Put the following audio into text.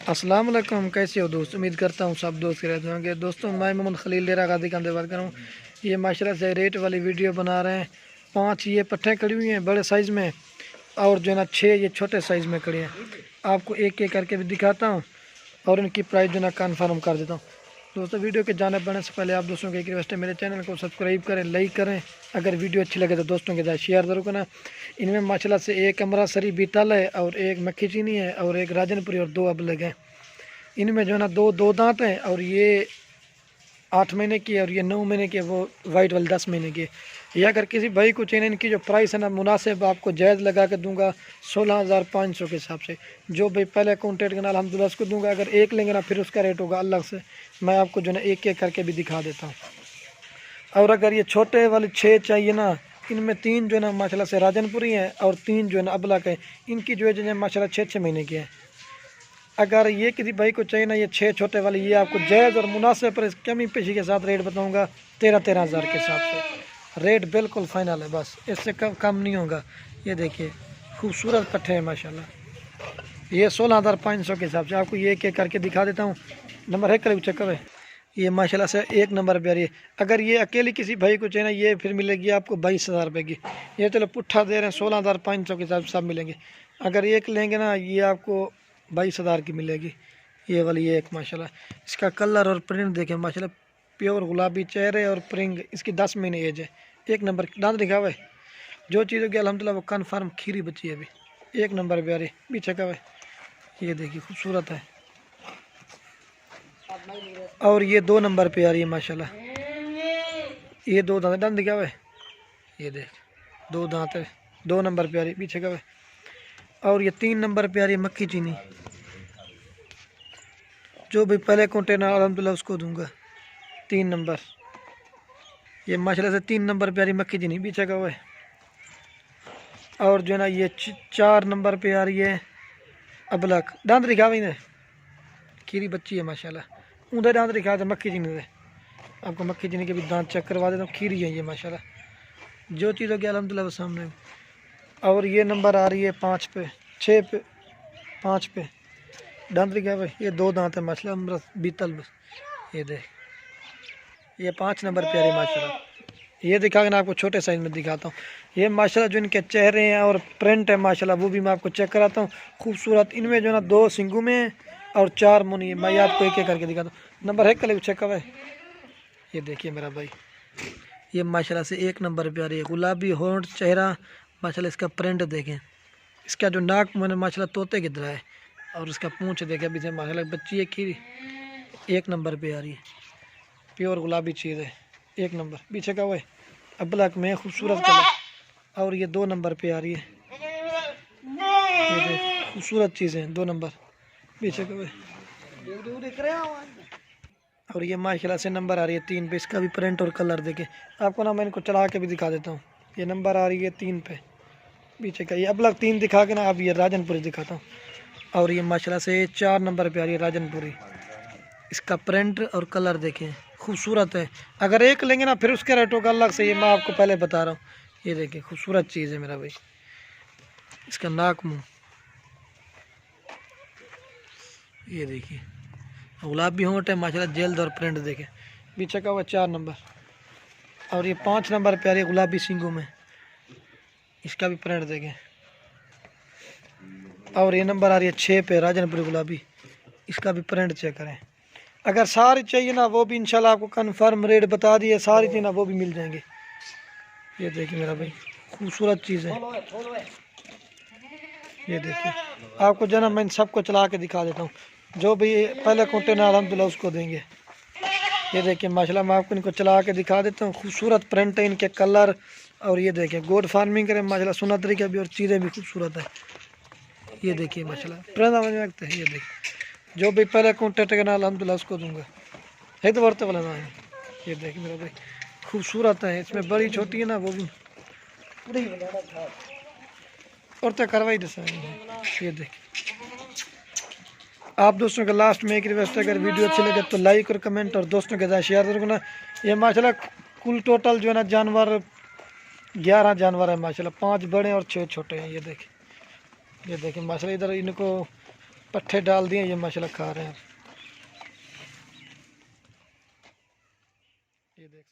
अस्सलाम वालेकुम। कैसे हो दोस्त? उम्मीद करता हूँ सब दोस्त रहते होंगे। दोस्तों मैं मोहम्मद खलील डेरा गाजी का बात कर रहा हूँ। ये माशाल्लाह से रेट वाली वीडियो बना रहे हैं। 5 ये पट्ठे खड़ी हुई हैं बड़े साइज़ में, और जो है ना 6 ये छोटे साइज़ में खड़ी हैं। आपको एक एक करके भी दिखाता हूँ और इनकी प्राइस जो है ना कन्फर्म कर देता हूँ। दोस्तों वीडियो के जाने बढ़ने से पहले आप दोस्तों को एक रिक्वेस्ट है, मेरे चैनल को सब्सक्राइब करें, लाइक करें। अगर वीडियो अच्छी लगे तो दोस्तों के साथ शेयर ज़रूर करना। इनमें माशाल्लाह से एक अमृतसरी बीटल है और एक मक्खी चीनी है और एक राजनपुरी और 2 अबलग हैं। इनमें जो है ना दो दांत हैं और ये 8 महीने की है और ये 9 महीने की है, वो वाइट वाली 10 महीने की है। ये अगर किसी भाई को चाहिए, इनकी जो प्राइस है ना मुनासिब आपको जायज़ लगा के दूंगा 16,500 के हिसाब से। जो भाई पहले कॉन्टेक्ट करना अल्हम्दुलिल्लाह उसको दूंगा। अगर एक लेंगे ना फिर उसका रेट होगा अलग से। मैं आपको जो है ना एक एक करके भी दिखा देता हूँ। और अगर ये छोटे वाले 6 चाहिए ना, इनमें 3 जो है ना माशाल्लाह से राजनपुरी हैं और 3 जो है ना अबलक है। इनकी जो है माशाल्लाह 6-6 महीने की है। अगर ये किसी भाई को चाहिए ना, ये 6 छोटे वाली, ये आपको जायज़ और मुनासिब पर कमी पेशी के साथ रेट बताऊंगा 13-13 हज़ार के हिसाब से। रेट बिल्कुल फाइनल है, बस इससे कम नहीं होगा। ये देखिए खूबसूरत पट्ठे हैं माशाल्लाह। ये 16,500 के हिसाब से आपको ये एक एक करके दिखा देता हूँ। नंबर है करीब चेक है। ये माशाल्लाह से एक नंबर पे आ रही है। अगर ये अकेली किसी भाई को चाहिए ना, ये फिर मिलेगी आपको 22,000 रुपये की। ये चलो पुट्ठा दे रहे हैं 16,500 के हिसाब से सब मिलेंगे। अगर एक लेंगे ना, ये आपको 22,000 की मिलेगी। ये वाली ये एक माशाल्लाह, इसका कलर और प्रिंट देखें माशाल्लाह, प्योर गुलाबी चेहरे और प्रिंट। इसकी 10 महीने एज है। एक नंबर दांत दिखा हुआ है। जो चीज़ होगी अल्हम्दुलिल्लाह वो कन्फर्म खीरी बची है अभी। एक नंबर पे आ रही पीछे का है। ये देखिए खूबसूरत है। और ये 2 नंबर पे आ रही है माशाल्लाह। ये 2 दांत दिखा हुआ है। ये देख 2 दांत है। 2 नंबर पे आ रही है पीछे का है। और ये 3 नंबर पे आ रही है मक्खी चीनी। जो भी पहले कंटेनर अल्हम्दुलिल्लाह उसको दूंगा 3 नंबर। ये माशाल्लाह से 3 नंबर पे आ रही मक्खी चीनी पीछे का हुआ है। और जो है ना ये 4 नंबर पे आ रही है अबलक। दांत दिखा हुई ने खीरी बच्ची है माशाल्लाह। ऊँधे दांत दिखा थे मक्खी चीनी से। आपको मक्खी चीनी के भी दांत चेक करवा देता हूँ। खीरी है ये माशाल्लाह। जो चीज़ होगी अल्हम्दुलिल्लाह वो सामने। और ये नंबर आ रही है 5 पे, 6 पे, 5 पे। दांत दिखा भाई, ये 2 दांत है माशाल्लाह अमृत बीतल। ये देख ये 5 नंबर पे आ रही है माशाल्लाह। ये दिखा के ना आपको छोटे साइज में दिखाता हूँ। ये माशाल्लाह जो इनके चेहरे हैं और प्रिंट है माशाल्लाह, वो भी मैं आपको चेक कराता हूँ। खूबसूरत इनमें जो है ना 2 सिंगू में और 4 मुनी है। मैं आपको एक एक करके दिखाता हूँ। नंबर है कल चेक है। ये देखिए मेरा भाई, ये माशाल्लाह से एक नंबर पे आ रही है। गुलाबी होंठ चेहरा माशाल्लाह। इसका प्रिंट देखें। इसका जो नाक मैंने माशाल्लाह तोते की तरह है। और इसका पूंछ देखें अभी से माशाल्लाह बच्ची है खीरी। एक नंबर पे आ रही है। प्योर गुलाबी चीज़ है। एक नंबर पीछे का वो है अबलक में खूबसूरत कलर। और ये 2 नंबर पे आ रही है। ये देख खूबसूरत चीज़ है 2 नंबर पीछे का वो है। और ये माशाल्लाह से नंबर आ रही है 3 पे। इसका भी प्रिंट और कलर देखे आपको ना, मैं इनको चला के भी दिखा देता हूँ। ये नंबर आ रही है 3 पे पीछे का। ये अबलक 3 दिखा के ना अब ये राजनपुरी दिखाता हूँ। और ये माशाल्लाह से 4 नंबर पे आ रही है राजनपुरी। इसका प्रिंट और कलर देखें खूबसूरत है। अगर एक लेंगे ना फिर उसके रेटों का अलग से, ये मैं आपको पहले बता रहा हूँ। ये देखिए खूबसूरत चीज़ है मेरा भाई। इसका नाक मुँह ये देखिए गुलाबी होंठ है माशाल्लाह। जल्द और प्रिंट देखें पीछे का हुआ 4 नंबर। और ये 5 नंबर पे आ रही है गुलाबी सिंगों में। इसका भी प्रिंट देखें। और ये नंबर आ रही है 6 पे राजनपुरी गुलाबी। इसका भी प्रिंट चेक करें। अगर सारी चाहिए ना वो भी इंशाल्लाह आपको कन्फर्म रेट बता दिए। सारी चाहिए ना वो भी मिल जाएंगे। ये देखिए मेरा भाई खूबसूरत चीज़ है। ये देखिए आपको जो ना मैं सबको चला के दिखा देता हूँ। जो भी पहले कंटेनर अल्हम्दुलिल्लाह उसको देंगे। ये देखिए माशाल्लाह मैं आपको इनको चला के दिखा देता हूँ। खूबसूरत प्रिंट है इनके कलर। और ये देखिए गोड फार्मिंग करें माशाल्लाह सुना तरीका भी और चीज़ें भी खूबसूरत है। ये देखिए माशाल्लाह प्रिंट रखते हैं। ये देखिए जो भी पहले कॉन्टेक्ट करना अल्हम्दुलिल्लाह उसको दूंगा। है तो वर्त वाला ना है। ये देखिए मेरा भाई खूबसूरत है। इसमें बड़ी छोटी है ना वो भी और तो करवाई दे। ये देखिए आप दोस्तों का लास्ट में एक रिक्वेस्ट है, अगर वीडियो अच्छी लगे तो लाइक और कमेंट और दोस्तों के साथ शेयर जरूर करना। ये माशाल्लाह कुल टोटल जो है ना जानवर 11 जानवर है माशाल्लाह। 5 बड़े और 6 छोटे हैं। ये देखिए माशाल्लाह इधर इनको पट्ठे डाल दिए, ये माशाल्लाह खा रहे हैं। ये देख